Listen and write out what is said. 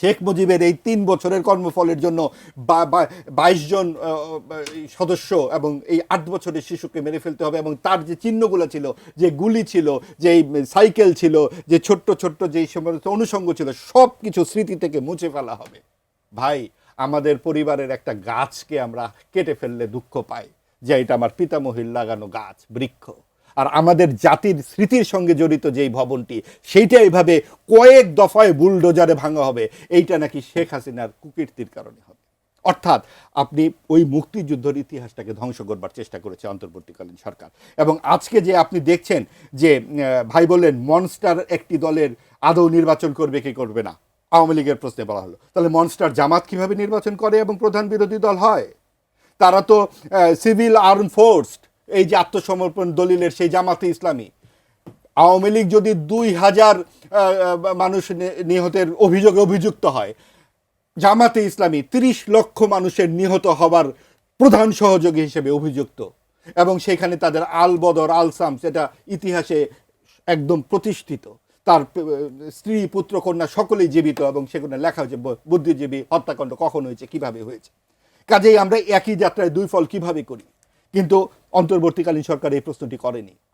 শেখ মুজিবের এই 3 বছরের কর্মফলের জন্য 22 জন সদস্য এবং এই 8 বছরের শিশুকে মেরে ফেলতে হবে, এবং তার যে চিহ্নগুলো ছিল, যে গুলি ছিল, যে সাইকেল ছিল, যে ছোট্ট ছোট্ট যেই সমস্ত অনুষঙ্গ ছিল, সব কিছু স্মৃতি থেকে মুছে ফেলা হবে। ভাই, আমাদের পরিবারের একটা গাছকে আমরা কেটে ফেললে দুঃখ পাই যে এটা আমার পিতামহীর লাগানো গাছ, বৃক্ষ। আর আমাদের জাতির স্মৃতির সঙ্গে জড়িত যেই ভবনটি, সেইটা এইভাবে কয়েক দফায় বুলডোজারে ভাঙা হবে, এইটা নাকি শেখ হাসিনার কুকীর্তির কারণে হবে। অর্থাৎ আপনি ওই মুক্তিযুদ্ধের ইতিহাসটাকে ধ্বংস করবার চেষ্টা করেছে অন্তর্বর্তীকালীন সরকার। এবং আজকে যে আপনি দেখছেন যে ভাই বললেন মনস্টার একটি দলের আদৌ নির্বাচন করবে কি করবে না, আওয়ামী লীগের প্রশ্নে বলা হলো, তাহলে মনস্টার জামাত কিভাবে নির্বাচন করে এবং প্রধান বিরোধী দল হয়? তারা তো সিভিল আর্ম ফোর্সড, এই যে আত্মসমর্পণ দলিলের সেই জামাতে ইসলামী। আওয়ামী লীগ যদি 2000 মানুষ নিহতের অভিযোগে অভিযুক্ত হয়, জামাতে ইসলামী 30 লক্ষ মানুষের নিহত হবার প্রধান সহযোগী হিসেবে অভিযুক্ত, এবং সেখানে তাদের আল বদর আল সাম, সেটা ইতিহাসে একদম প্রতিষ্ঠিত। তার স্ত্রী পুত্র কন্যা সকলেই জীবিত, এবং সেখানে লেখা হয়েছে বুদ্ধিজীবী হত্যাকাণ্ড কখন হয়েছে, কিভাবে হয়েছে। কাজেই আমরা একই যাত্রায় দুই ফল কিভাবে করি? কিন্তু অন্তর্বর্তীকালীন সরকার এই প্রশ্নটি করেনি।